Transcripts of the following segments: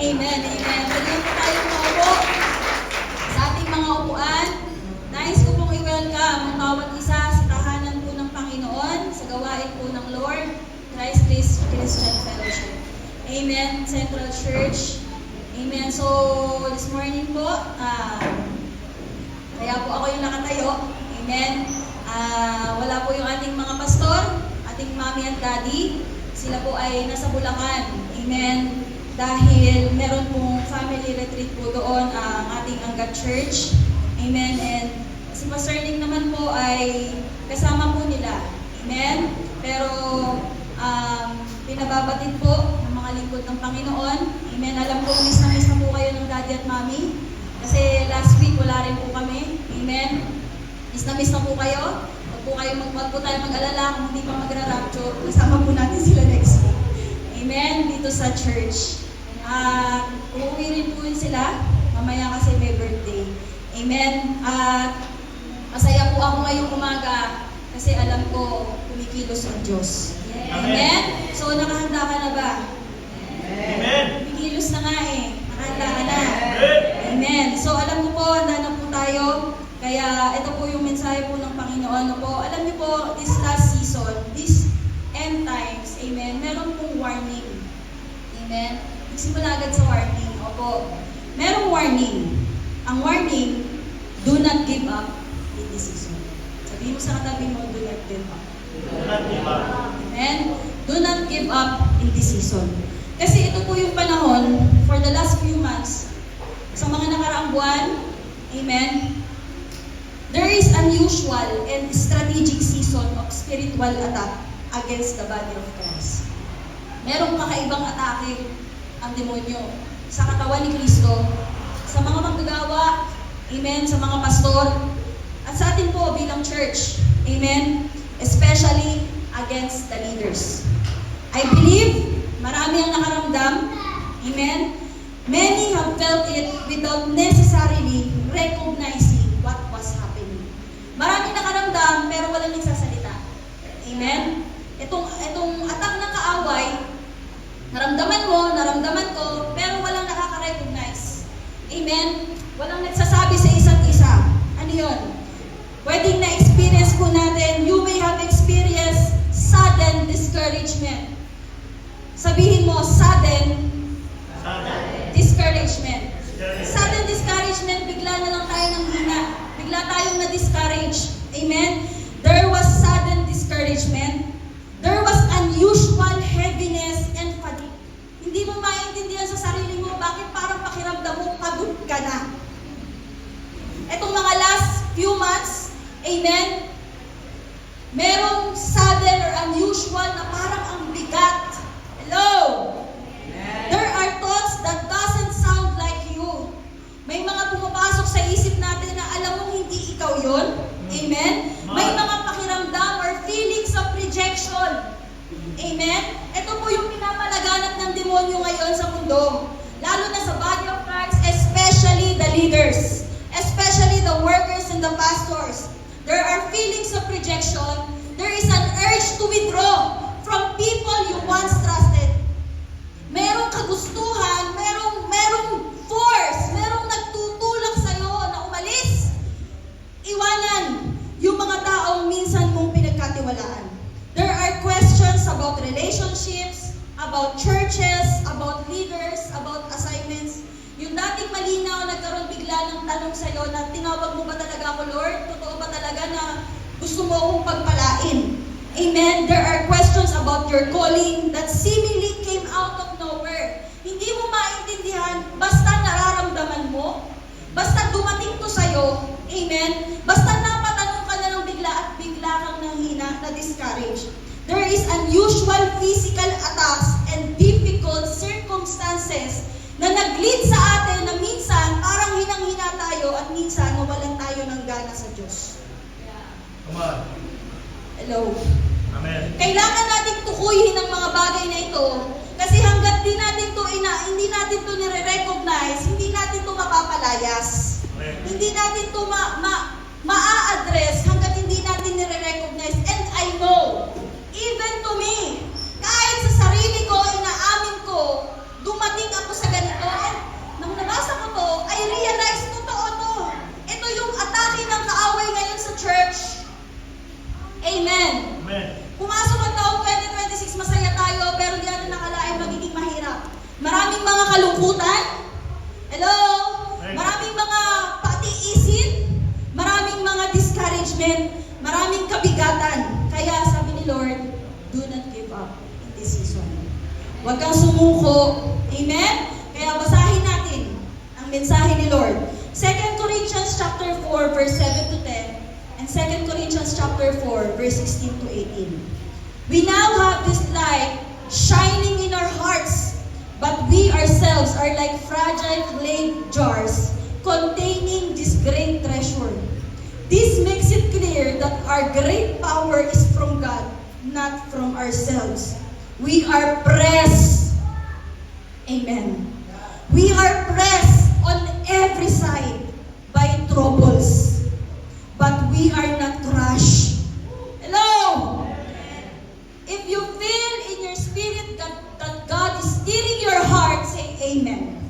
Amen, amen. Pwede po tayong maupo sa ating mga upuan. Nais ko pong i-welcome ang bawat isa sa tahanan po ng Panginoon, sa gawain po ng Lord, Christ Christian Fellowship. Amen, Central Church. Amen. So, this morning po, kaya po ako yung nakatayo. Amen. Wala po yung ating mga pastor, ating mommy and daddy. Sila po ay nasa Bulacan. Amen. Dahil meron pong family retreat po doon ang ating Angat Church. Amen. And si Pastor Nick naman po ay kasama po nila. Amen. Pero pinababatid po ng mga lingkod ng Panginoon. Amen. Alam ko, miss na po kayo ng daddy at mommy. Kasi last week wala rin po kami. Amen. Miss na po kayo. Huwag po tayo mag-alala kung hindi pa magra-rapture. Kasama po natin sila next week. Amen. Dito sa church. Uuwi rin po sila. Mamaya kasi may birthday. Amen. Masaya po ako ngayong umaga kasi alam ko kumikilos ang Diyos. Amen. So nakahanda ka na ba? Amen. Kumikilos na nga eh. Nakahanda ka na. Amen. So alam mo po, handa na po tayo. Kaya ito po yung mensahe po ng Panginoon po. Alam niyo po, this last season, this end times, amen, meron pong warning. Amen. Nagsimula agad sa warning. Opo. Merong warning. Ang warning, do not give up in this season. Sabihin mo sa katabi mo, do not give up. Do not give up. Amen. Do not give up in this season. Kasi ito po yung panahon, for the last few months, sa mga nakaraang buwan, amen, there is unusual and strategic season of spiritual attack against the body of Christ. Merong kakaibang atake ang demonyo sa katawan ni Kristo, sa mga manggagawa, amen, sa mga pastor, at sa atin po bilang church, amen, especially against the leaders. I believe marami ang nakaramdam, amen. Many have felt it without necessarily recognizing what was happening. Maraming nakaramdam pero walang nagsasalita. Amen? Itong attack ng kaaway, naramdaman mo, naramdaman ko, pero walang nakaka-recognize. Amen? Walang nagsasabi sa isa't isa. Ano yun? Pwedeng na-experience po natin, you may have experienced sudden discouragement. Sabihin mo, sudden discouragement. Sudden discouragement, bigla na lang tayo ng hina. Bigla tayong na-discourage. Amen? There was sudden discouragement. There was unusual heaviness and fatigue. Hindi mo maintindihan sa sarili mo bakit parang pakiramdam mo pagod ka na. Etong mga last few months, amen, merong sudden or unusual na parang ang bigat. Hello? There are thoughts that doesn't sound like you. May mga pumapasok sa isip natin na alam mong hindi ikaw yun. Amen? May mga pakiramdam or feelings of rejection. Amen? Ito po yung pinapalaganap ng demonyo ngayon sa mundo. Lalo na sa body of Christ, especially the leaders, especially the workers and the pastors. There are feelings of rejection. There is an urge to withdraw from people you once trusted. Merong kagustuhan, merong force, merong nagtutulak sa'yo na umalis. Iwanan yung mga taong minsan mong pinagkatiwalaan. There are questions about relationships, about churches, about leaders, about assignments. Yung dating malinaw, nagkaroon bigla ng tanong sa'yo na tinawag mo ba talaga ako, Lord? Totoo ba talaga na gusto mo akong pagpalain? Amen? There are questions about your calling that seemingly came out of nowhere. Hindi mo maintindihan, basta nararamdaman mo, basta dumating to sa'yo, amen? Basta napatanong ka na ng bigla at bigla kang nanghina, na-discourage. There is unusual physical attacks and difficult circumstances na nag-lead sa atin na minsan parang hinang-hina tayo at minsan nawalan tayo ng gana sa Diyos. Come on. Hello? Amen. Kailangan nating tukuyin ang mga bagay na ito kasi hanggat hindi natin to nire-recognize, hindi natin to mapapalayas. Amen. Hindi natin to ma-address hanggat hindi natin nire-recognize. And I know, even to me, kahit sa sarili ko, inaamin ko, dumating ako sa ganito kalungkutan. Hello? Maraming mga patiisin, maraming mga discouragement, maraming kabigatan. Kaya sabi ni Lord, do not give up in this season. Huwag kang sumuko. Amen? Kaya basahin natin ang mensahe ni Lord. 2 Corinthians chapter 4 verse 7 to 10 and 2 Corinthians chapter 4 verse 16 to 18. We now have this light shining in our hearts, but we ourselves are like fragile clay jars containing this great treasure. This makes it clear that our great power is from God, not from ourselves. We are pressed. Amen. We are pressed on every side by troubles, but we are not crushed. Hello? If you feel in your spirit that God is stirring your heart, say Amen.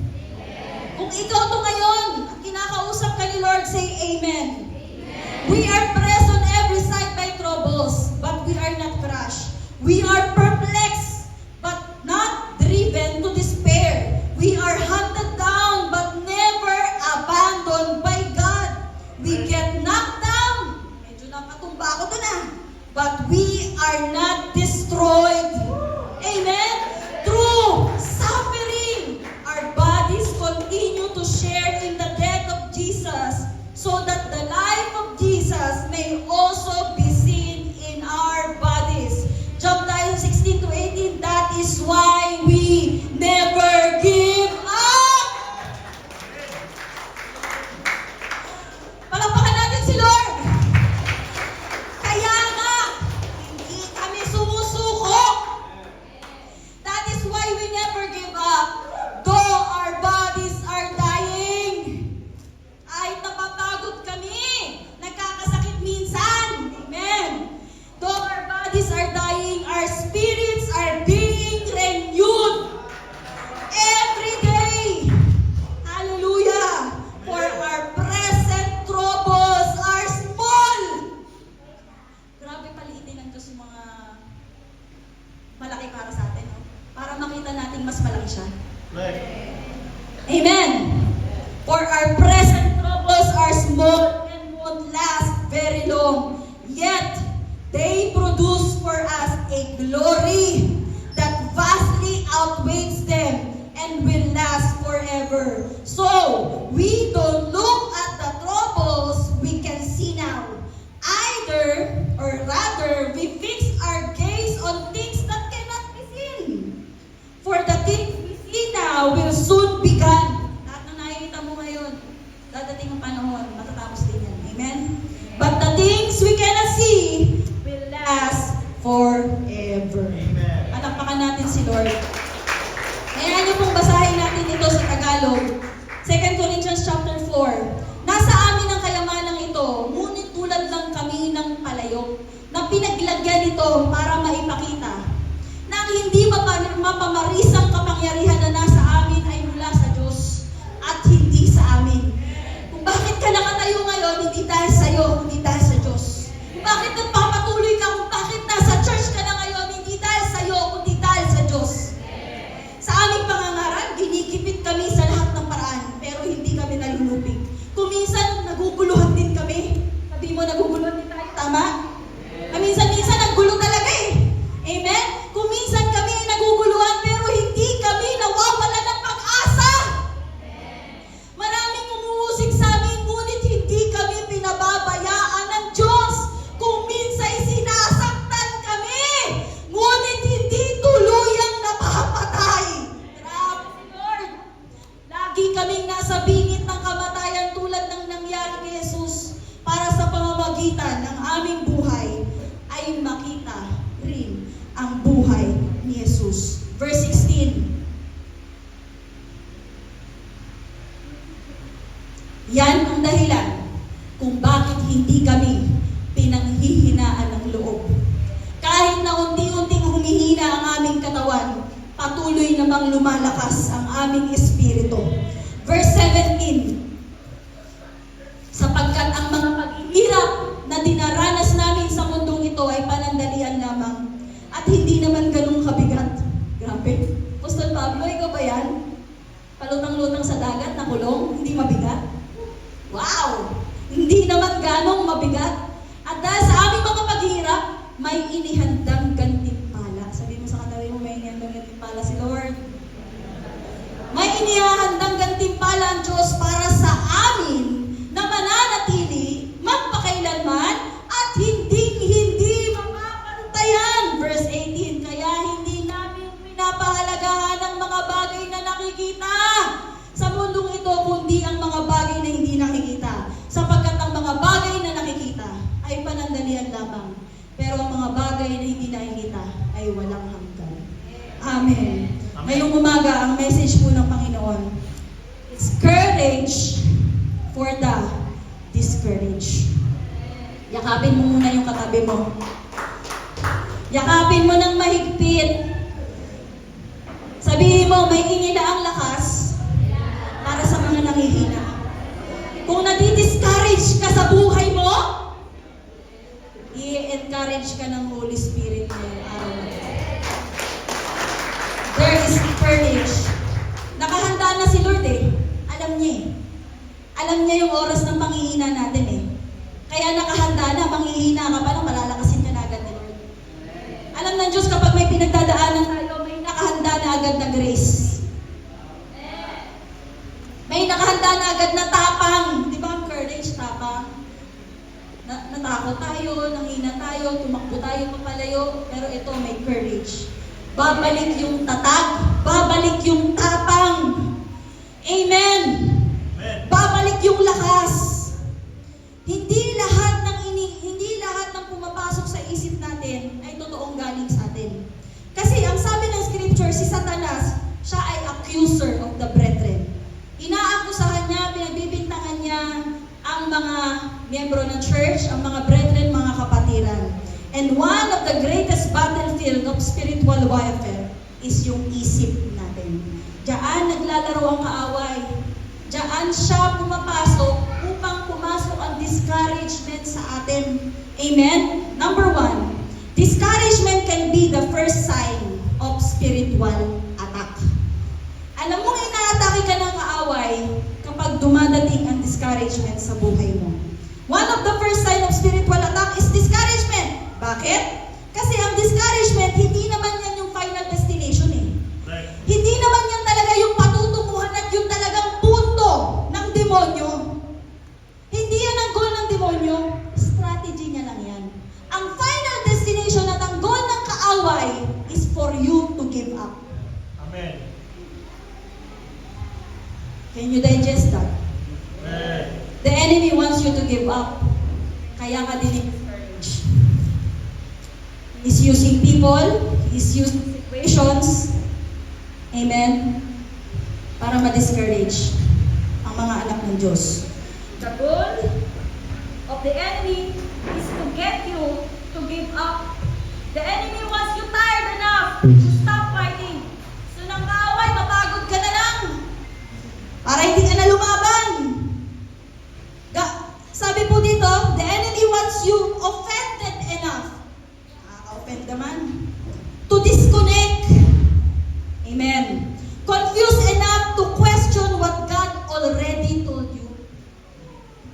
Kung ikaw to ngayon, at kinakausap ka ni Lord, say Amen. We are pressed on every side by troubles, but we are not crushed. We are perplexed, but not driven to despair. We are hunted down, but never abandoned by God. We get knocked down. Medyo nakatumba ako dun but we are not destroyed. Amen? Through suffering, our bodies continue to share in the death of Jesus, so that the life of Jesus may also be seen in our bodies. Job 16 to 18, that is why we never give up. Palakpakan natin si Lord. Kaya nga, hindi kami sumusuko. That is why we never give up. Though our bodies are dying, ay napapagod kami, nagkakasakit minsan. Amen. Though our bodies are dying, our spirits are being renewed every day. Hallelujah. For our present troubles are small. Grabe paliitin ng Diyos yung mga malaki para sa atin. No? Para makita natin mas malaki siya. Right. Amen. For our present troubles are small and won't last very long. Yet, they produce for us a glory that vastly outweighs them and will last forever. So, we don't look at the troubles we can see now. Rather, we fix our gaze on things that cannot be seen. For the things we see now will soon be gone. Lahat ng nakikita mo ngayon, dadating ang panahon, matatapos din yan. Amen? But the things we cannot see will last forever. Amen. Palakpakan natin si Lord. Kaya niyo pong basahin natin ito sa Tagalog. 2 Corinthians chapter 4. Nasa amin ang kayamanang ito, ngunit tulad lang kami ng palayok na pinaglagyan ito para maipakita na ang hindi mapamarisang kapangyarihan na nasa amin ay mula sa Diyos at hindi sa amin. Kung bakit ka nakatayo ngayon, hindi dahil sa iyo, hindi dahil sa Diyos. Kung bakit nagpapatuloy ka, kung bakit nasa church ka na ngayon, hindi dahil sa iyo, kundi dahil sa Diyos. Sa aming pangangaral, ginikipit kami sa lahat ng paraan, pero hindi kami nalulupig. Kung minsan, naguguluhan din kami. Sabi mo, naguguluhan din tayo, tama? Minsan-minsan, naggulo talaga eh. Amen? Kung minsan kami ay naguguluhan, pero hindi kami nawawala ng pag-asa. Maraming umuusik sa amin, ngunit hindi kami pinababayaan ng Diyos. Kung minsan sinasaktan kami, ngunit hindi tuluyang napapatay. Grabe si Lord. Lagi kaming nasa bingit ng kamatayan tulad ng nangyari kay Jesus para sa pamamagitan ng aming buhay ay makita rin ang buhay ni Jesus. Verse 16. Yan ang dahilan kung bakit hindi kami pinanghihinaan ng loob. Kahit na unti-unting humihina ang aming katawan, patuloy namang lumalakas ang aming espiritu. Verse 17. Sapagkat ang mga paghihirap na dinaranas namin sa mundong ito ay panandalian lamang at hindi naman ganun kabigat. Grabe. Apostol Pablo, ikaw ba yan? palutang-lutang sa dagat na kulong, hindi mabigat? Wow! Hindi naman ganong mabigat. At dahil sa aming mga paghihirap, may inihandang gantimpala. Sabi mo sa katabi mo, may inihandang gantimpala si Lord. May inihandang gantimpala ang Diyos para sa amin na mananatili, magpakailanman, at hindi mamapantayan. Verse 18, kaya hindi namin pinapahalagahan ang mga bagay na nakikita sa mundong ito, kundi ang mga bagay na hindi nakikita. Sapagkat ang mga bagay na nakikita ay panandalian lamang. Pero ang mga bagay na hindi nakikita ay walang hanggan. Amen. Ngayong umaga, ang message po ng Panginoon, it's courage for the discouraged. Yakapin mo muna yung katabi mo. Yakapin mo ng mahigpit. Sabihin mo, may inilaang lakas para sa mga nanghihina. Kung nadi-discourage ka sa buhay mo, i-encourage ka ng Holy Spirit ngayong araw na ito. There is courage. Nakahanda na si Lord eh. Alam niya eh. Alam niya yung oras ng panghihina natin eh. Kaya nakahanda na, panghihina ka pa lang, malalakasin ka na agad ni Lord. Alam ng Diyos kapag may pinagdadaanan tayo, may nakahanda na agad na grace. May nakahanda na agad na tapang. Di ba ang courage, tapang? Natakot tayo, nanghina tayo, tumakbo tayo papalayo, pero ito may courage. Babalik yung tatag, babalik yung tapang. Amen. Amen. Babalik yung lakas. Hindi lahat ng pumapasok sa isip natin ay totoong galing sa atin. Kasi ang sabi ng scripture, si Satanas, siya ay accuser of the brethren. Inaakusahan niya, pinagbibintangan niya ang mga miyembro ng church, ang mga brethren, mga kapatiran. And one of the greatest battlefield of spiritual warfare is yung isip natin. Diyan naglalaro ang kaaway. Diyan siya pumapasok upang pumasok ang discouragement sa atin. Amen? Number 1, discouragement can be the first sign of spiritual attack. Alam mo, inaatake ka ng kaaway kapag dumadating ang discouragement sa buhay mo. One of the first sign of spiritual attack is discouragement. Bakit? Kasi ang discouragement, hindi naman yan yung final destination eh. Right. Hindi naman yan talaga yung patutunguhan at yung talagang punto ng demonyo. Hindi yan ang goal ng demonyo. Strategy niya lang yan. Ang final destination at ang goal ng kaaway is for you to give up. Amen. Can you digest that? Amen. The enemy wants you to give up. Kaya ka din-discourage. He's using people, he's using situations, amen, para ma-discourage ang mga anak ng Diyos. The goal of the enemy is to get you to give up. The enemy wants you tired enough to stop fighting. So nang kaaway, mapagod ka na lang. Para hindi ka na lumaban. Sabi po dito, the enemy wants you offended enough. Offend naman. To disconnect. Amen. Confused enough to question what God already told you.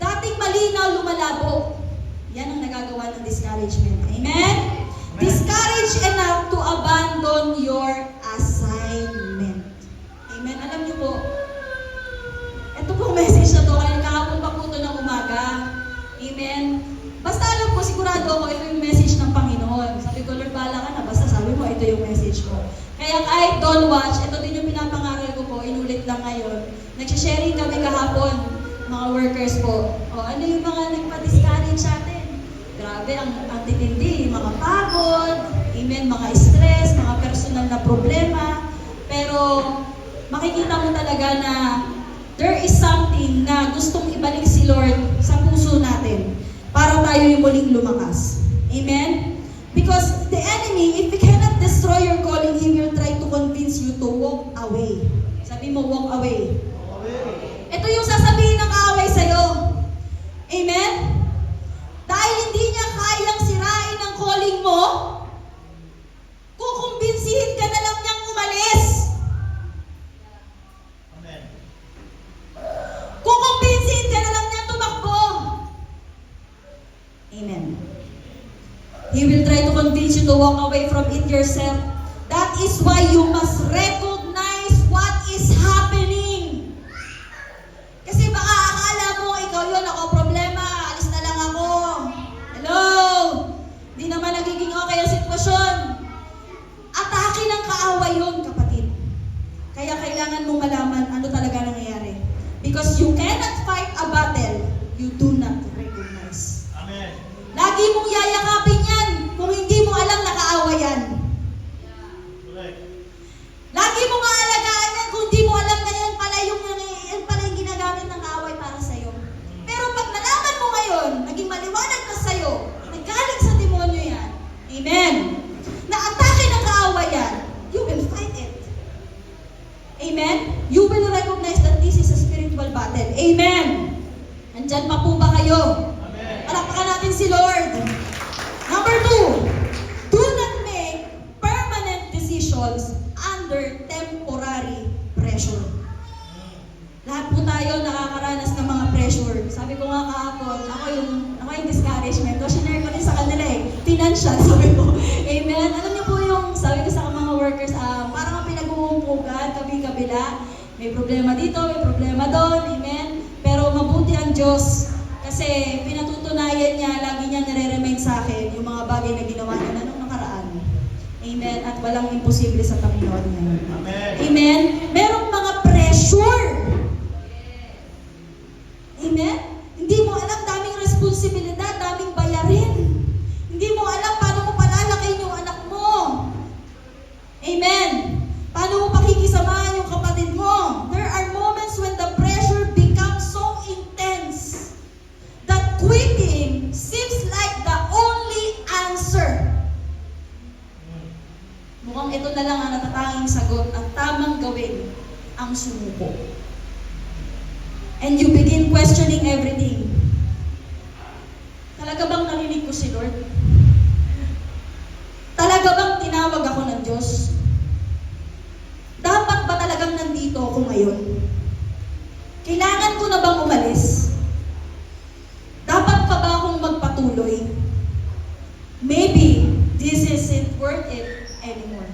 Dating malinaw, lumalabo. Yan ang nagagawa ng discouragement. Amen? Discouraged enough to abandon your assignment. Amen? Alam niyo po, ito pong message na to, kaya kahapon pa po ito ng umaga. Amen? Basta alam ko, sigurado ako, ito yung message ng Panginoon. Sabi ko, Lord, bahala ka na. Basta sabi mo, ito yung message ko. Kaya kahit don't watch, ito din yung pinapangaral ko po, inulit lang ngayon. Nagsisharing kami kahapon, mga workers po. O, ano yung mga nagpa-discourage sa atin? Grabe, ang titindi, mga pagod, amen, mga stress, mga personal na problema. Pero, makikita mo talaga na there is something na gustong ibalik si Lord sa puso natin para tayo yung muling lumakas. Amen? Because the enemy, if he cannot destroy your calling, he will try to convince you to walk away. Sabi mo, walk away. Ito yung sasabihin ng kaaway sa'yo. Amen? Dahil hindi niya kayang sirain ang calling mo, kukumbinsihin ka na lang niyang umalis. Amen. He will try to convince you to walk away from it yourself. That is why you must recognize what is happening. Kasi baka akala mo, ikaw yun, ako problema, alis na lang ako. Hello? Di naman nagiging okay ang sitwasyon. Atake ng kaaway yun, kapatid. Kaya kailangan mong malaman ano talaga nangyayari. Because you cannot fight a battle you do not recognize. Amen. Lagi mong yayakapin yan kung hindi mo alam na kaaway yan. Correct. Lagi mong aalagaan yan kung hindi mo alam na yan pala yung ginagamit ng kaaway para sa'yo. Pero pag nalaman mo ngayon, naging maliwanag na sa'yo, nagaling sa demonyo yan. Amen. Na atake ng kaaway yan, you will fight it. Amen? You will recognize that this is a spiritual battle. Amen. Andyan pa po ba kayo? Amen. Palakpakan natin si Lord. Number 2, do not make permanent decisions under temporary pressure. Lahat po tayo nakakaranas ng mga pressure. Sabi ko nga kahapon, ako yung discouragement. O, sinare ko rin sa kanila financial, sabi ko. Amen? Alam niyo po yung, sabi ko sa mga workers, parang ang pinag-uumpugan, kabi-kabila. May problema dito, may problema doon. Amen? Pero mabuti ang Diyos. Kasi pinatutunayan niya, lagi niya nire-remind sa akin yung mga bagay na ginawa niya na nung nakaraan. Amen? At walang imposible sa Panginoon ngayon. Amen. Amen? Merong mga pressure. Amen? Hindi mo alam, daming responsibilidad, daming bayarin. Hindi mo alam paano mo palalakihin yung anak mo. Amen? Paano mo pakikisamahan yung kapatid mo? There are moments when the pressure becomes so intense that quitting seems like the only answer. Mukhang ito na lang ang natatanging sagot at tamang gawin ang sumuko. And you begin questioning everything. Talaga bang narinig ko si Lord? Talaga bang tinawag ako ng Diyos? Dapat ba talagang nandito ako ngayon? Kailangan ko na bang umalis? Dapat pa ba akong magpatuloy? Maybe this isn't worth it anymore.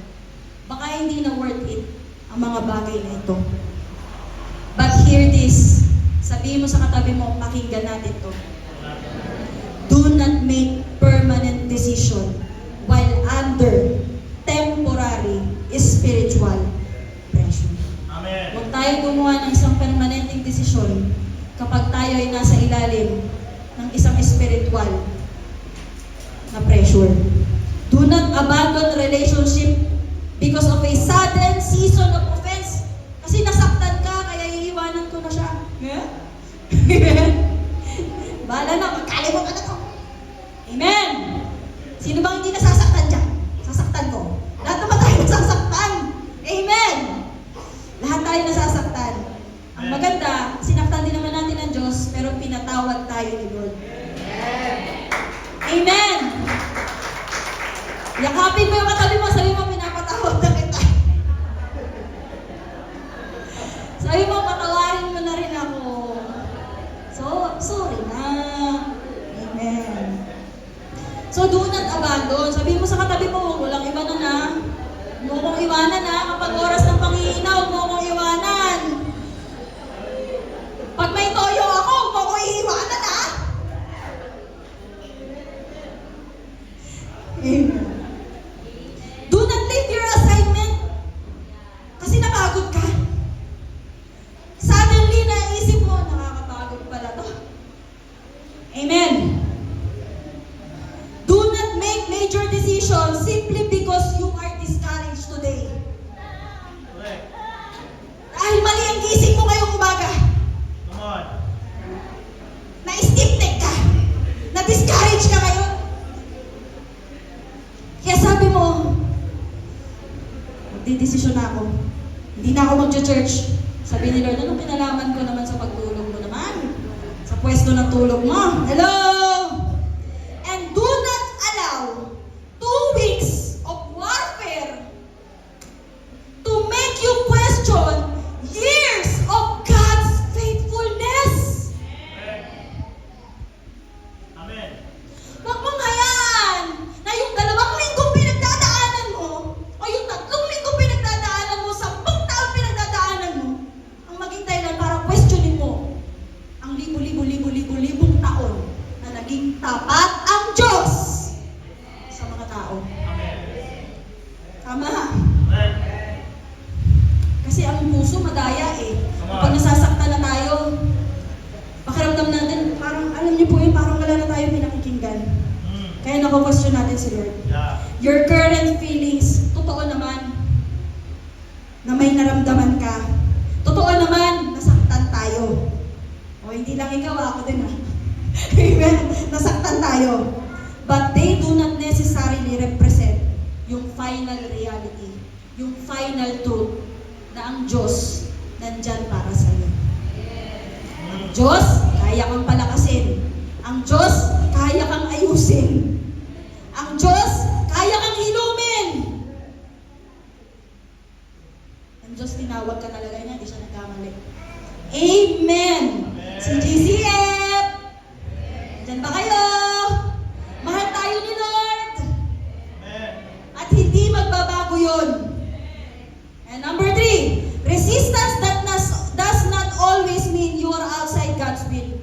Baka hindi na worth it ang mga bagay na ito. But hear this. Sabihin mo sa katabi mo, pakinggan natin to. Do not make permanent decision while under temporary spiritual pressure. Amen. Huwag tayo gumawa ng isang permanenteng desisyon kapag tayo ay nasa ilalim ng isang spiritual na pressure. Do not abandon relationship because of a sudden season of offense. Kasi nasaktan ka, kaya iiwanan ko na siya. Yeah? Bahala na, magkalimot ka na to. Amen! Sino bang hindi nasasaktan dyan? Sasaktan ko. Lahat naman tayo nasasaktan. Amen! Lahat tayo nasasaktan. Ang maganda, sinaktan din naman natin ng Diyos, pero pinatawad tayo ni Lord. Amen! Yakapin mo yung katabi mo, sabi mo, pinapatawad na kita. Sabi mo, patawarin mo na rin ako. So, sorry na. Amen. So, do not abandon. Sabi mo sa katabi mo, walang iwanan na. Huwag mo kong iwanan na. Kapag oras ng pangihina, huwag mo kong iwanan. Pag may toyo ako, huwag mo kong iiwanan na. Amen. Do not leave your assignment. Kasi napagod ka. Suddenly, naisip mo, nakakapagod pala to. Amen. Do not make major decisions simply because you are discouraged today. Correct. Dahil mali ang gising mo ngayong umaga. Come on. Na-skip neck ka. Na-discourage ka ngayon. Kaya sabi mo, magdidesisyon na ako. Hindi na ako mag-church. Sabi ni Lord, anong pinalaman ko naman sa pagtulog mo naman? Sa pwesto ng tulog mo. Hello? And do not allow 2 weeks of warfare to make you question years of God's faithfulness. Amen. Huwag mong hayaan na mako-question natin si Lord. Yeah. Your current feelings, totoo naman na may naramdaman ka. Totoo naman, nasaktan tayo. O hindi lang ikaw, ako din ah. Amen? Nasaktan tayo. But they do not necessarily represent yung final reality, yung final truth na ang Diyos nandyan para sa'yo. Ang Diyos, kaya kang palakasin. Ang Diyos, kaya kang ayusin. Ang Diyos, kaya kang ilumin. Ang Diyos, tinawag ka talaga niya, hindi siya nagkamali. Amen! Si GCF! Diyan ba kayo? Mahal tayo ni Lord. Amen. At hindi magbabago yun. And number 3, resistance does not always mean you are outside God's will.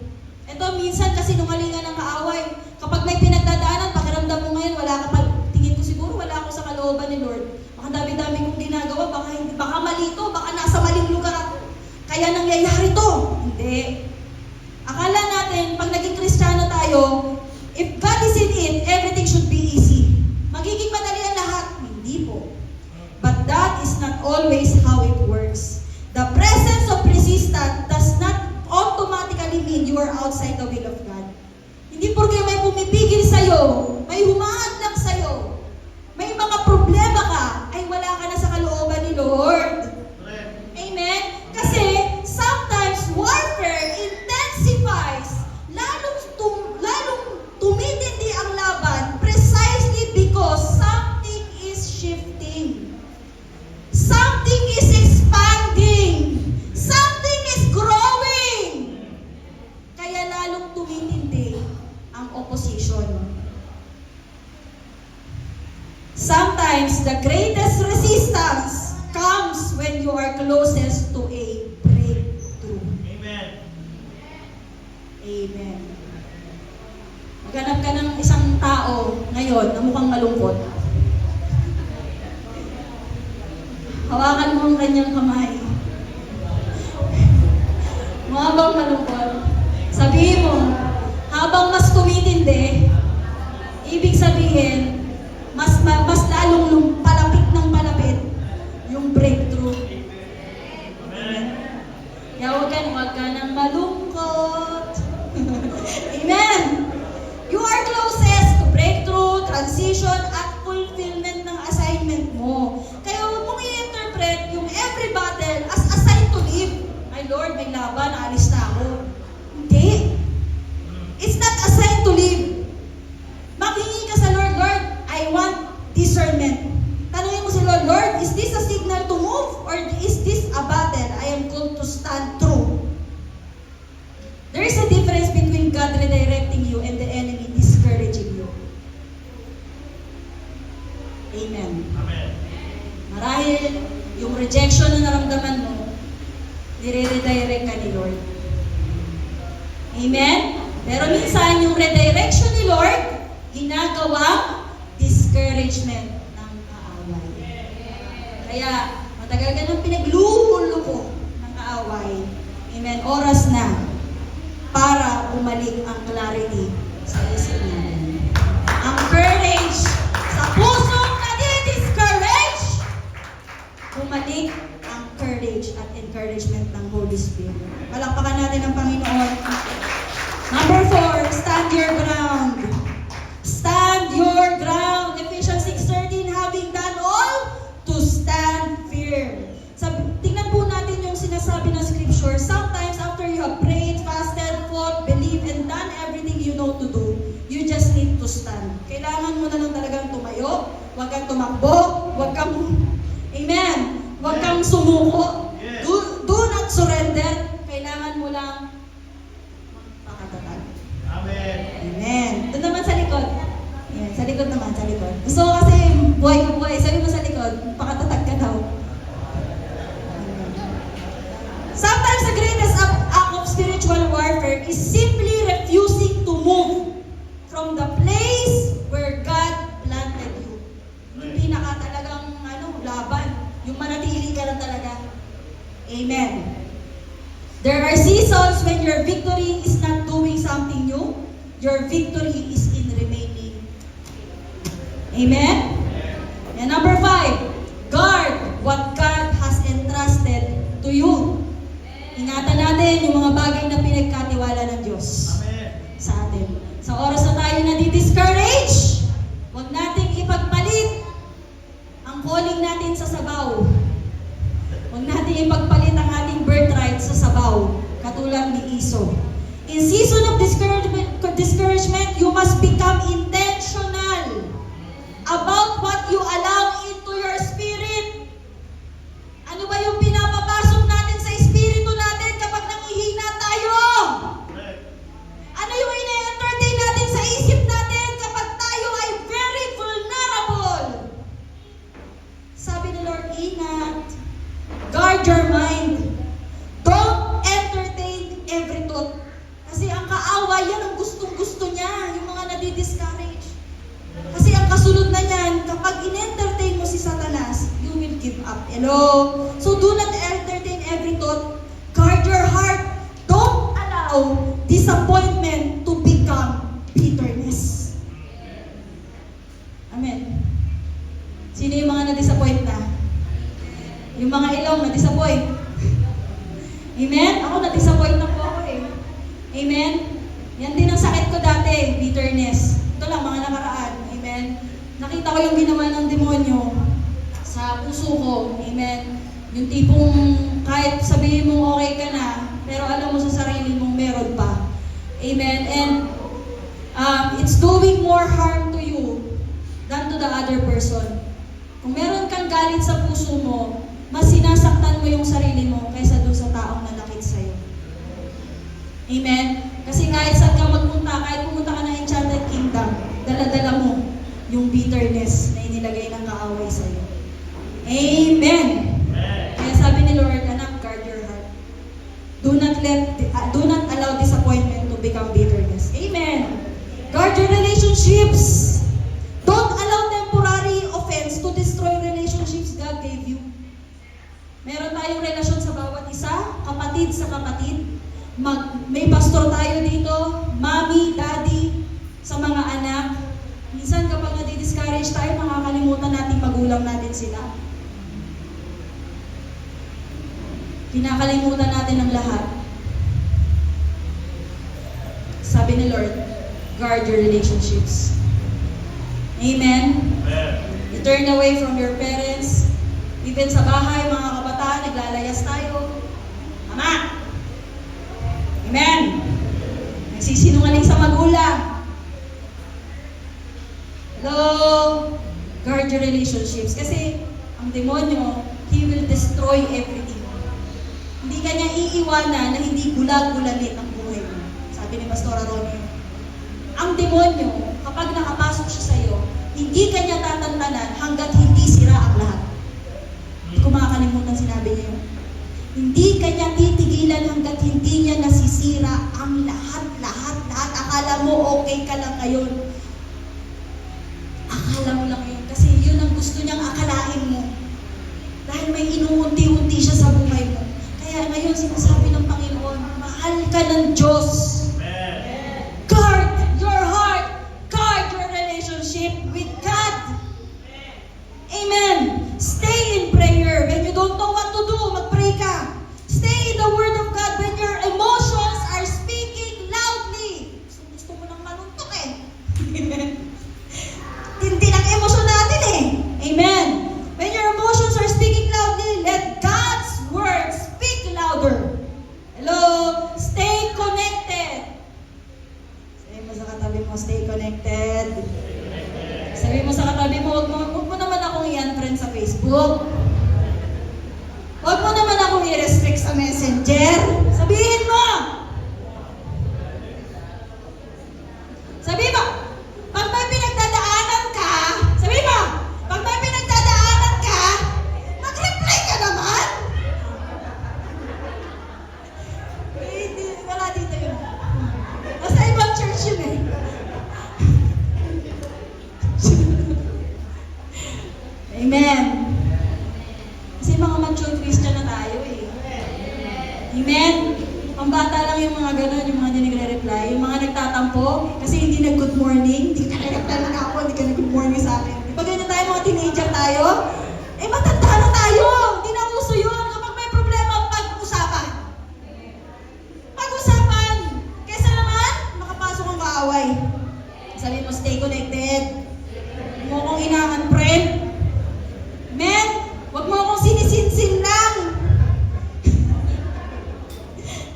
Ito, minsan kasi nungalingan ng kaaway. Kapag may pinagdadaanan, pakiramdam mo ngayon, wala ka pa, tingin ko siguro, wala ako sa kalooban ni Lord. Baka dami-dami kong ginagawa, baka mali to, baka nasa maling lugar ako. Kaya nangyayari to. Hindi. Akala natin, pag naging Kristiyano tayo, if God is in it, everything should be easy. Magiging madali ang lahat. Hindi po. But that is not always how it works. The presence of resistance does not automatically mean you are outside the will of God. Hindi porque may pumipigil sa'yo, may humaadlang sa'yo, may mga problema ka, ay wala ka na sa kalooban ni Lord. Correct. Amen? Kasi sometimes warfare intensifies, lalong tumitindi ang laban precisely because something is shifting. Something is expanding. Something is growing. Kaya lalong tumitindi ang opposition. Sometimes the greatest resistance comes when you are closest to a breakthrough. Amen. Amen. Maghanap ka ng isang tao ngayon na mukhang malungkot. Hawakan mo ang kanyang kamay. Habang malungkot, sabihin mo, habang mas tumitindi, ibig sabihin, mas lalong palapit ng palapit yung breakthrough. Amen. Kaya huwag ka nang malungkot. Amen! You are closest to breakthrough, transition, at fulfillment ng assignment mo. Kaya huwag mong i-interpret yung every battle as a sign to live. Ay Lord, may laban, alis na ako. Hindi. It's not a sign to live. Maghingi ka sa Lord, Lord, I want discernment. Tanungin mo si Lord, Lord, is this a signal to move? Or is this a battle I am called to stand through? There is a difference between God redirecting you and the enemy discouraging you. Amen. Amen. Marahil yung rejection na naramdaman mo, nire-redirect ka ni Lord. Amen? Pero minsan yung redirection ni Lord, ginagawang discouragement ng kaaway. Kaya, matagal ka nang pinagluluko ng kaaway. Amen? Oras na para bumalik ang clarity sa isip natin. Ang courage sa pusong nadi-discourage, bumalik ang courage at encouragement ng Holy Spirit. Palakpakan natin ang Panginoon. Number 4, stand your ground. Stand your ground. Ephesians 6:13, having done all, to stand firm. Tingnan po natin yung sinasabi ng scripture. Sometimes after you have prayed, fasted, fought, believed, and done everything you know to do, you just need to stand. Kailangan mo na lang talagang tumayo, huwag kang tumakbo, huwag kang, amen, huwag kang sumuko. Yes. Do not surrender. Kailangan mo lang magpakatatag. Amen. Amen. Doon naman sa likod. Ayan, sa likod naman, sa likod. Gusto ko kasi buhay ko buhay. Sabi mo sa likod, pakatatag ka daw. Sometimes the greatest act of spiritual warfare is simply refusing to move from the place where God planted you. Yung pinaka talagang laban. Yung manatili ka lang talaga. Amen. There are seasons when your victory is not doing something new. Your victory is in remaining Amen? And number 5, guard what God has entrusted to you. Ingatan natin yung mga bagay na pinagkatiwala ng Diyos Amen. sa atin. Sa oras na tayo nadi-discourage, huwag nating ipagpalit ang calling natin sa sabaw. Huwag nating ipagpalit ang ating birthright sa sabaw, katulad ni Esau. In season of discouragement, you must become intentional about what you allow into your spirit. Ano ba yung pinapapasok natin sa espiritu natin kapag nangihina tayo? Amen. Ano yung ina-entertain natin sa isip natin kapag tayo ay very vulnerable? Sabi ni Lord, ingat. Guard your mind. Don't entertain every thought. Kasi ang kaaway, yan ang gustong-gusto niya, yung mga nadi-discourage. Kasi ang kasunod na niyan, kapag in-entertain mo si Satanas, you will give up. Hello? So do not entertain every thought. Guard your heart. Don't allow disappointment to become bitterness. Amen. Sino yung mga na-disappoint na? Yung mga ilong na-disappoint. Amen? Ako na-disappoint na po ako eh. Amen? Yan din ang sakit ko dati, bitterness. Ito lang, mga nakaraan. Amen? Nakita ko yung ginawa ng demonyo sa puso ko. Amen? Yung tipong kahit sabihin mo okay ka na, pero alam mo sa sarili mong meron pa. Amen? And it's doing more harm to you than to the other person. Kung meron kang galit sa puso mo, mas sinasaktan mo yung sarili mo kaysa doon sa taong nanakit sa'yo. Amen? Kasi kahit saan ka magpunta, kahit pumunta ka ng Enchanted Kingdom, dala-dala mo yung bitterness na inilagay ng kaaway sa'yo. Amen! Kaya sabi ni Lord, anak, guard your heart. Do not allow disappointment to become bitterness. Amen! Guard your relationships. Don't allow temporary offense to destroy relationships God gave you. Meron tayong relasyon sa bawat isa, kapatid sa kapatid. May pastor tayo dito, mommy, daddy, sa mga anak. Minsan kapag nadi-discourage tayo, makakalimutan natin magulang natin sila. Kinakalimutan natin ang lahat. Sabi ni Lord, guard your relationships. Amen? Amen. You turn away from your parents. Even sa bahay, mga kabataan, naglalayas tayo. Ama! Amen! Nagsisinungaling sa magulang. Hello? Guard your relationships. Kasi ang demonyo, he will destroy everything. Hindi ka niya iiwanan na hindi gulag-gulalit ang buhay mo. Sabi ni Pastora Romeo. Ang demonyo, kapag nakapasok siya sa'yo, hindi ka niya tatantanan hanggat hindi sira ang lahat. Hindi ko makakalimutan sinabi niya yun. Hindi ka niya titigilan hanggat hindi niya nasisira ang lahat. Akala mo okay ka lang ngayon. Akala mo lang yun. Kasi yun ang gusto niyang akalain mo. Dahil may inuunti-unti siya sa buhay mo. Kaya ngayon sinasabi ng Panginoon, mahal ka ng Diyos. Amen. Guard your heart. Guard your relationship with God. Amen. Stay in prayer. When you don't know what to do, mag-pray ka. Stay in the Word of God when your emotions are speaking loudly. Gusto mo nang manuntok eh. Tindi ng emosyon natin eh. Amen. When your emotions are speaking loudly, let God's Word speak louder. Hello? Stay connected. Sabi mo sa katabi mo, stay connected. Sabi mo sa katabi mo, huwag mo naman akong i-unfriend sa Facebook. Huwag mo naman akong i-restrict sa Messenger. Sabihin mo! Sabi mo, pag may pinagdadaanan ka, sabi mo, pag may pinagdadaanan ka, mag-reply ka naman! Wala dito yun. Nasa ibang church yun eh. Amen. Kasi mga mature Christian na tayo eh. Amen. Pambata lang yung mga ganun, yung mga hindi nagre-reply. Yung mga nagtatampo, kasi hindi nag-good morning, hindi ka nag-reply na ako, hindi ka nag-good morning sa akin. Di ba Pag ganyan tayo, mga teenager tayo, eh matanda na tayo. Hindi na uso yun. Kapag may problema, pag-usapan. Pag-usapan. Kesa naman, makapasok ang kaaway. Sabi mo, stay connected. Huwag mo akong inangan, friend. Men, huwag mo akong sinisinsin lang.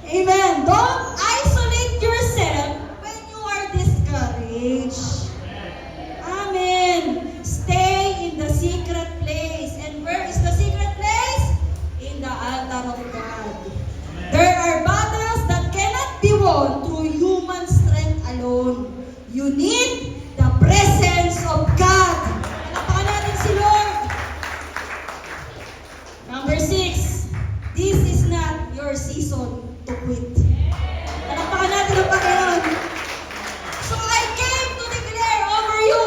Amen. Don't isolate yourself when you are discouraged. Amen. Stay in the secret place. And where is the secret place? In the altar of God. There are battles that cannot be won through human strength alone. You need the presence of God. Palakpakan natin si Lord. Number 6, this is not your season to quit. Palakpakan natin ang Panginoon. So I came to declare over you,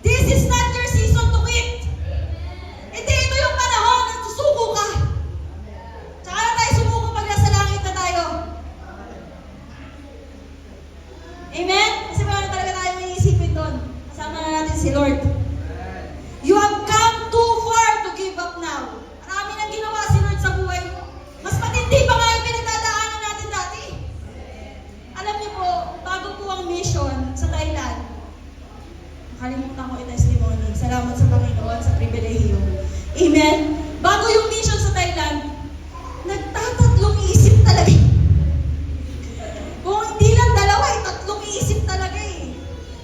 this is not your season to quit. Hindi ito yung panahon na susuko ka. Tsaka na tayo sumuko pag nasa langit na tayo. Amen? Kasi marami talaga tayo may isipin doon. Kasama na natin si Lord. You have come too far to give up now. Marami nang ginawa si Lord sa buhay mo. Mas matindi pa nga yung pinagdadaanan natin dati. Alam niyo po, bago po ang mission sa Thailand, nakalimutan ko i-testimony. Salamat sa Panginoon sa pribilehiyo. Amen? Bago yung mission sa Thailand, nagtatatlong isip talaga. Kung hindi lang dalawa, tatlong isip talaga eh.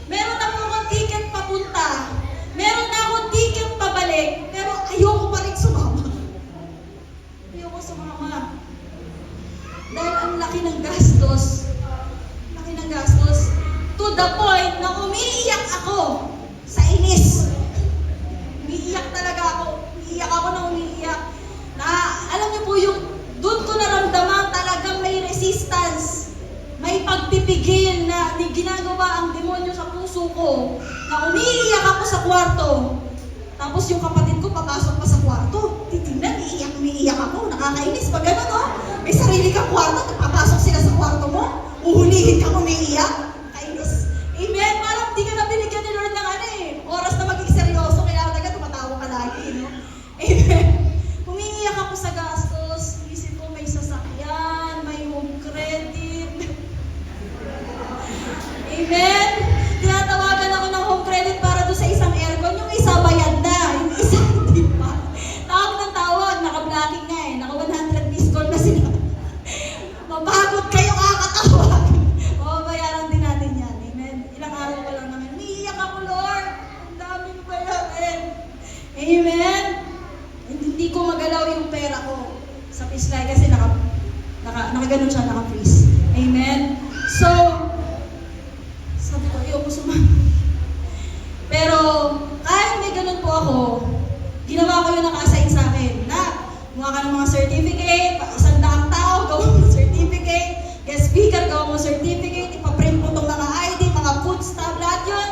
Meron na akong ticket papunta. Meron na akong ticket pabalik. Pero ayoko pa rin sumama. Ayoko sumama. Dahil ang laki ng gastos. Laki ng gastos. To the point na umiiyak ako sa inis. Umiiyak talaga ako. Umiiyak ako na umiiyak. Na alam niyo po yung doon ko naramdaman talagang may resistance. May pagpipigil na ginagawa ang demonyo sa puso ko. Na umiiyak ako sa kwarto. Tapos yung kapatid ko papasok pa sa kwarto. Titignan, umiiyak ako. Nakakainis pag gano'n, no? May sarili kang kwarto, papasok sila sa kwarto mo. Uhulihin kang umiiyak. Kainis. Amen? Parang di ka na binigyan ni Lord ng ano eh. Oras na maging seryoso, kailangan talaga tumatawa ka lagi, no? Amen? Umiiyak ako sa gastos. Isip ko may sasakyan, may home credit. Amen? Tinatawagan ako ng home credit para doon sa isang aircon. Yung isa bayad na, yung isa hindi pa. Tawag ng tawag, naka-blocking nga eh. Naka 100 missed call na sila. Mapagod kayo kakatawag. Mababayaran din natin yan. Amen? Ilang araw pa lang namin. Umiiyak ako, Lord. Ang daming bayarin. Amen? Hindi ko magalaw yung pera ko sa Pislay kasi nakaganon siya, naka-freeze. Amen? So, sabi ko, ayoko sumama. Pero, kahit may ganun po ako, ginawa ko yung naka-assign sa akin. Na, mga ka ng mga certificate, 100 tao, gawa mo certificate, guest speaker, gawa mo certificate, ipaprint mo itong mga ID, mga food stuff, lahat yun.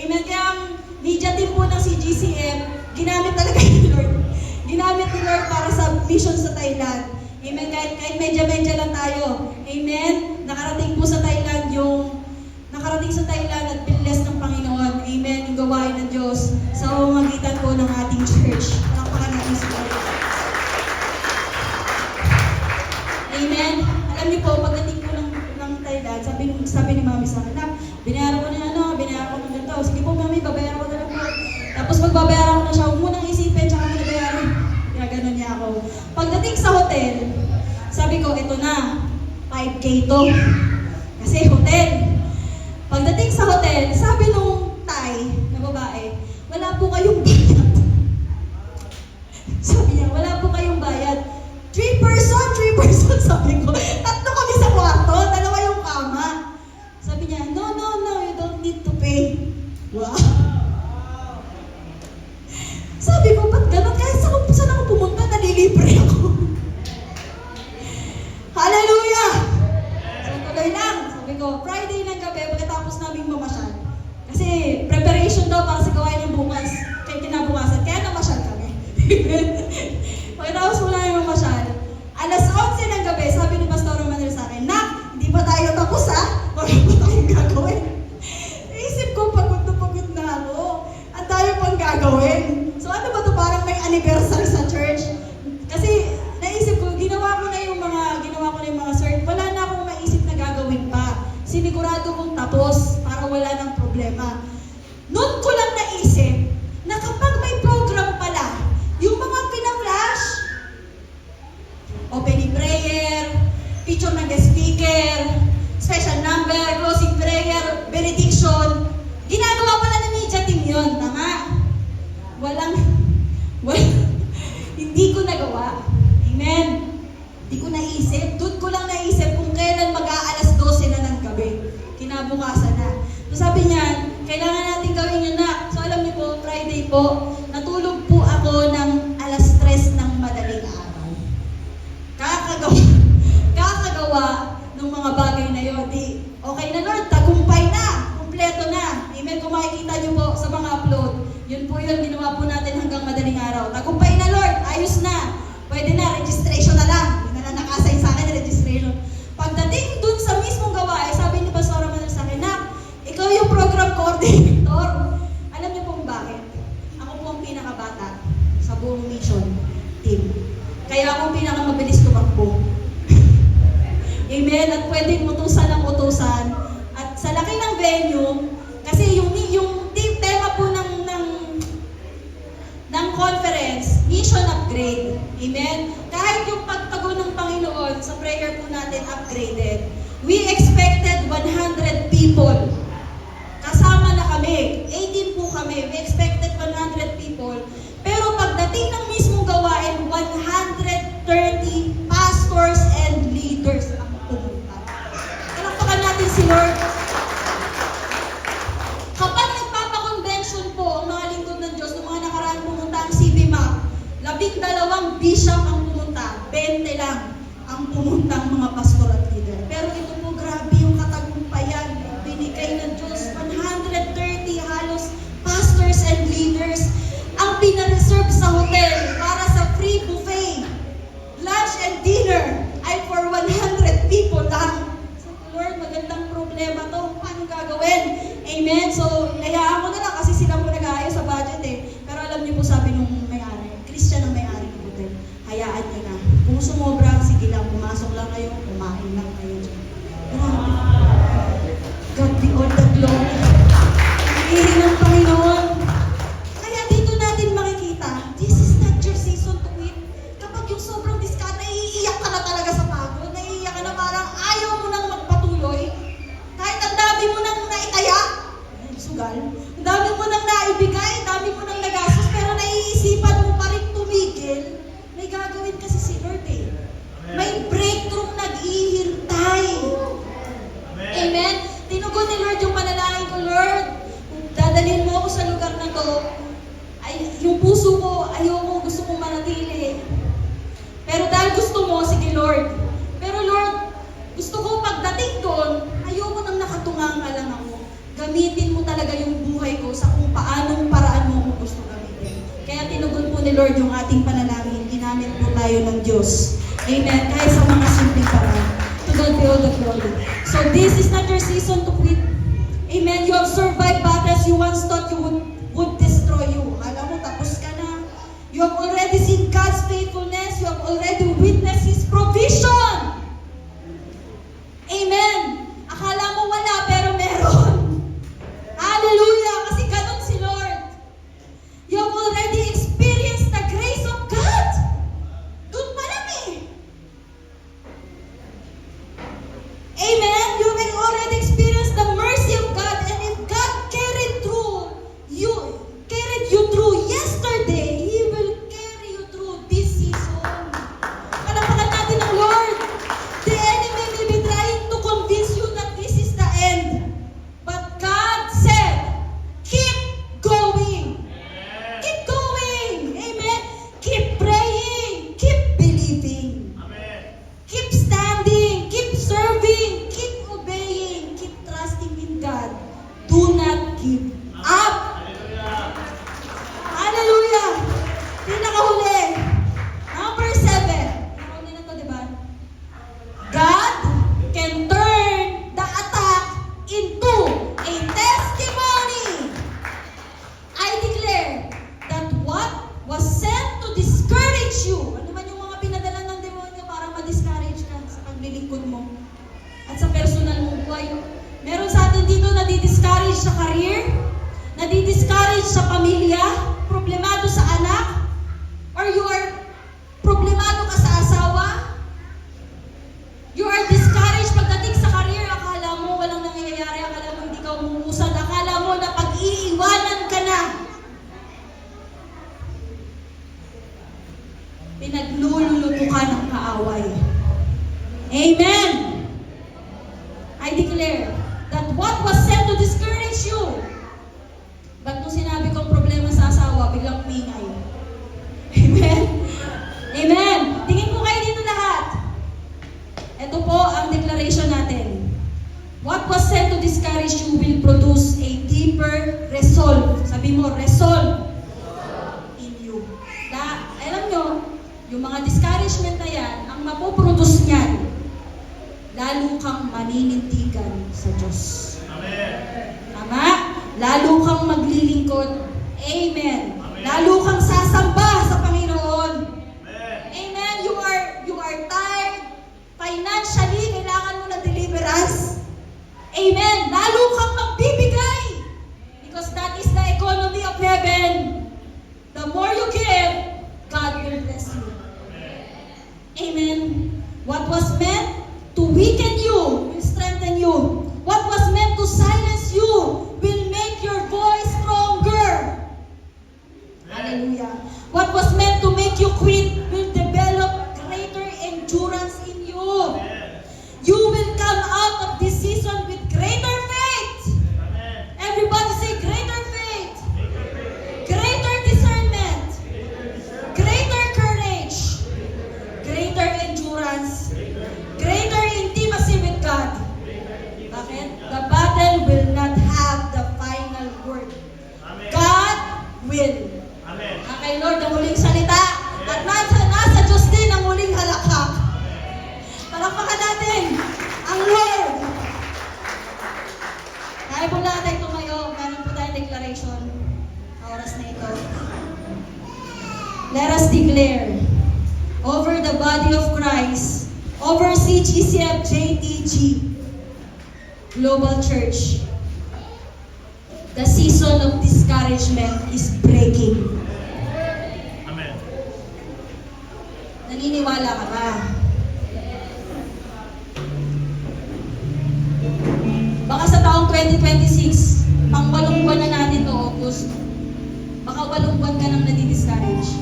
Amen. Kaya ang media team po ng CGCM, ginamit talaga ni Lord. Ginamit ni Lord para sa mission sa Thailand. Amen. Kahit medya-medya lang tayo. Amen. Nakarating sa Thailand at pinless ng Panginoon. Amen. Yung gawain ng Diyos sa pamamagitan po ng ating church. Palakpakan natin sa Lord. Amen. Alam niyo po, pagdating po ng Thailand, sabi ni Mami sa akin, binayaran ko na binayaran ko ng ganito. Sige po, Mami, babayaran ko na lang po. Tapos magbabayaran ko na siya, huwag mo nang isipin, tsaka mo na bayaran. Kaya gano'n niya ako. Pagdating sa hotel, sabi ko, ito na, 5K to. Kasi hotel. Pagdating sa hotel, sabi nung Thai na babae, wala po kayong bayad. Sabi niya, wala po kayong bayad. 3 person, sabi ko. 3 kami sa kwarto, 2 yung kama. Sabi niya, no, you don't need to pay. Wow. Sabi ko, ba't gano'n? Kahit saan ako pumunta, nalilibre ako. Hallelujah! So, tuloy lang. Sabi ko, Friday ng gabi, pagkatapos naming mamasyal. Kasi, preparation daw para sa gawain ng bukas. Kaya kinabukasan. Kaya namasyal kami. Pagkatapos mo namin mamasyal, alas 11 ng gabi, sabi ni Pastor Romanel sa akin, Nak, hindi pa tayo tapos ha? Wala pa tayong gagawin. Naisip ko, pagod na ako. sinigurado kong tapos para wala ng problema. Noon ko lang naisip na kapag may program pala, yung mga pinaflash, opening prayer, picture ng guest speaker, special number, closing prayer, benediction, ginagawa pala ng media team yun, tama? Walang, hindi ko nagawa. Amen. Hindi ko naisip. Doon ko lang naisip kung kailan mag-aalas 12 na ng gabi. Kinabukasan na. So sabi niya, kailangan natin gawin yun na. So alam niyo po, Friday po, natulog po ako ng alas 3 ng madaling araw. Kakagawa ng mga bagay na yun. Di, okay na Lord, tagumpay na. Kumpleto na. Amen. Kung makikita niyo po sa mga upload, yun po yun, ginawa po natin hanggang madaling araw. Tagumpay na Lord, ayos na. Pwede na, registration na lang. Yun na lang nakasign sa akin, registration. Pagdating dun sa mismong gawain, sabi ni Pastor Manuel sa akin, Nak, ikaw yung program coordinator. Alam niyo po kung bakit? Ako po ang pinakabata sa buong mission team. Kaya ako ang pinakamabilis tumakbo. Amen? At pwedeng utusan ng utusan. At sa laki ng venue, kasi yung tema po ng conference, mission upgrade. Amen? Kahit yung pagtago ng Panginoon sa prayer po natin upgraded, we expected 100 people. Kasama na kami. 18 po kami. We expected 100 people. Pero pagdating ng mismong gawain, 130 pastors and leaders ang pumunta. Palakpakan natin si Lord. Kapag nagpapakonvention po ang mga lingkod ng Diyos, ng mga nakaraan pumunta ang CB Map, 12 bishop ang pumunta, 20 lang ang pumuntang mga pastor at leader. Pero ito po, grabe yung katagumpayan, binigay ng Diyos, 130 halos pastors and leaders ang pinareserve sa hotel para sa free buffet. Lunch and dinner ay for 100 people lang. So, Lord, magandang problema to. Paano gagawin? Amen? So, hayaan ko na lang kasi sila po nag-aayos sa budget eh. Pero alam niyo po, sabi nung may-ari, Christian ang may-ari ng hotel, hayaan niyo na. Kung sumobra, sige lang, pumasok lang kayo, kumain lang kayo dyan. Grabe. God be all the glory. Ihin ng Panginoon. Kaya dito natin makikita, this is not your season to quit. Kapag yung sobrang discard, naiiyak ka na talaga sa pagod, naiiyak ka na parang ayaw mo nang magpatuloy. Kahit ang dami mo nang naitaya, sugal, ang dami mo nang naibigay, ang dami mo nang nagastos, pero naiisipan mo pa rin tumigil, may gagawin kasi si Lord eh. May breakthrough nag-ihintay. Amen? Tinugon ni Lord yung panalangin ko, Lord, kung dadalhin mo ako sa lugar na to, ay, yung puso ko, ayoko, gusto kong manatili. Pero dahil gusto mo, sige Lord. Pero Lord, gusto ko pagdating doon, ayoko nang nakatunga lang ako. Gamitin mo talaga yung buhay ko sa kung paanong paraan mo ko gusto gamitin. Kaya tinugon po ni Lord yung ating panalangin. Ginamit po tayo ng Diyos. Amen. Kahit sa mga simpleng paraan. To God be all the glory. So this is not your season to quit. Amen. You have survived battles you once thought would destroy you. Alam mo, tapos ka na. You have already seen God's faithfulness. You have already witnessed His provision. Amen. Akala mo wala, pero meron. Hallelujah! Kasi ganun si Lord. You have already experienced the grace of God. Doon pa lang eh. Amen? You have already experienced the mercy of God, and if God carried you through yesterday, He will carry you through this season. Palapakan natin ang Lord. The enemy may be trying to convince you that this is the end. But God said, keep going. Keep going. Amen. Keep praying. Keep believing. Amen. Keep standing. Keep serving. Keep obeying. Keep trusting in God. Do not give up. Hallelujah. Hallelujah. Pinakahuli. Number 7. Pinakahuli na to, di ba? God can turn the attack into a testimony. I declare that what was sent to discourage you, ano man yung mga pinadala ng demonyo para ma-discourage ka sa paglilingkod mo at sa personal mong buhay, Meron sa atin dito nadi-discourage sa career, nadi-discourage sa pamilya, problemado sa anak, or you are problemado ka sa asawa. You are discouraged pagdating sa career, akala mo walang nangyayari, akala mo hindi ka umuusad, akala mo na pag-iiwanan ka na. Pinaglululuto ka ng kaaway. Amen! I declare that what was sent to discourage you, ba't nung sinabi kong problema sa asawa, biglang umingay? Amen? Amen! Tingin po kayo dito lahat. Ito po ang declaration natin. What was sent to discourage you will produce a deeper resolve. Sabi mo, resolve in you. Alam nyo, yung mga discouragement na yan, ang mapoproduce niyan, lalo kang maninindigan sa Diyos. Amen. Tama? Lalo kang maglilingkod. Amen. Lalo kang sasamba sa Panginoon. Amen. You are tired. Financially, kailangan mo na deliverance. Amen. Lalo kang magbibigay. Because that is the economy of heaven. The more you give, God will bless you. Amen. What was meant to weaken you will strengthen you. What was meant to silence you will make your voice stronger. Hallelujah. What was meant to make you quit will develop greater endurance in you. You will come out of this season with greater faith. Everybody say greater faith. Greater discernment. Greater courage. Greater endurance. Greater intimacy with God. Bakit? The battle will not have the final word. God will. Amen. Kay Lord ang huling salita. At nasa Diyos din ang huling halakhak. Palakpakan natin ang Lord. Kaya po natin tumayo. Meron po tayong declaration. Sa oras na ito. Let us declare over the body of Christ, over CGCF JTG Global Church, the season of discouragement is breaking. Amen. Naniniwala ka ba? Baka sa taong 2026, pang 8 buwan na natin to August, baka 8 buwan ka nang nadi-discourage.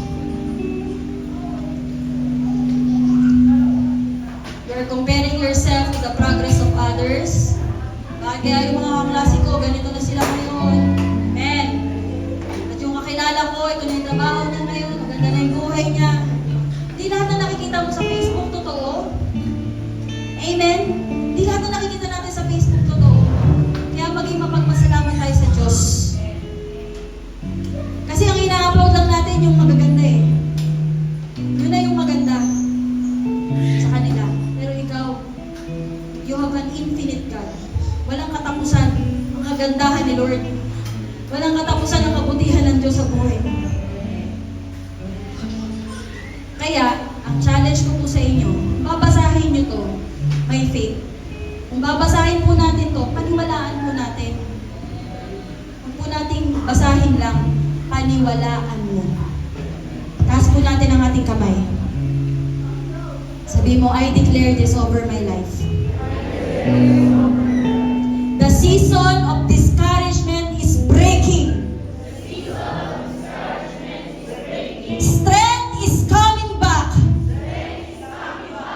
You're comparing yourself to the progress of others. Kaya yung mga kaklase ko, ganito na sila ngayon. Amen. At yung kakilala ko, ito na yung trabaho niya ngayon, maganda na yung buhay niya. Hindi lahat na nakikita mo sa Facebook, totoo. Amen. Hindi lahat na nakikita natin sa Facebook, totoo. Kaya maging mapagpasalamat tayo sa Diyos. Kasi ang ina-upload lang natin yung magaganda eh. Yun na yung maganda sa kanila. Pero ikaw, you have an infinite God. Walang katapusan ang kagandahan ni Lord. Walang katapusan ang kabutihan ng Diyos sa buhay mo. Kaya, ang challenge ko po sa inyo, babasahin nyo to, may faith. Kung babasahin po natin to, paniwalaan po natin. Kung po natin basahin lang, paniwalaan mo. Taas po natin ang ating kamay. Sabi mo, I declare this over my life. The season of discouragement is breaking. Strength is coming back.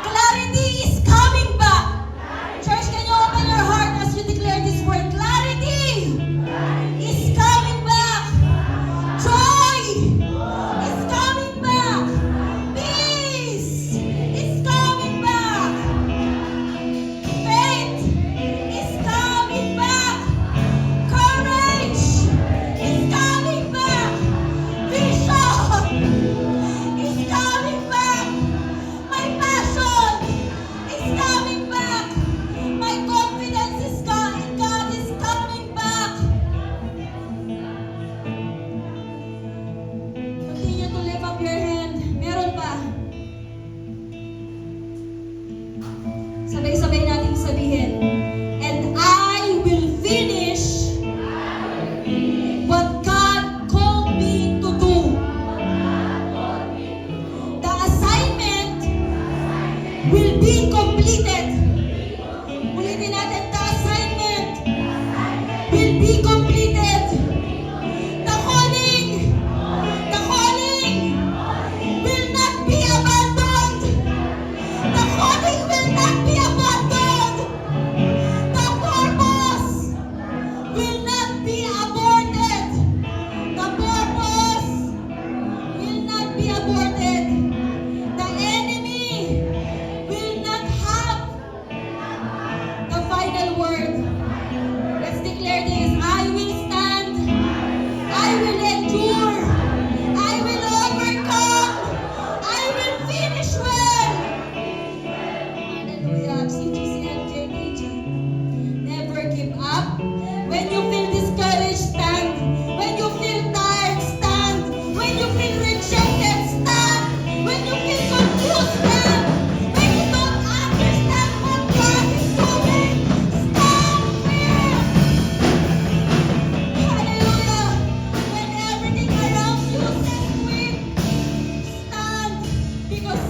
Clarity is coming back. Church, can you open your heart as you declare this word? Clarity is coming back. Joy is coming back. Peace is coming back. Faith is coming back. completed. Ulitin natin, the assignment will be completed. The calling will not be abandoned. The calling will not be abandoned. The purpose will not be aborted. The purpose will not be aborted. The enemy will not have the final word. Let's declare this. I will stand. I will endure. I will overcome. I will finish well. Hallelujah. CGCM, JPG. Never give up. When you feel discouraged, stand. When you feel tired, stand. When you feel rejected, stand. When you feel confused, stand. When you don't understand what God is doing, stand firm. Hallelujah. When everything around you says quit, stand. Because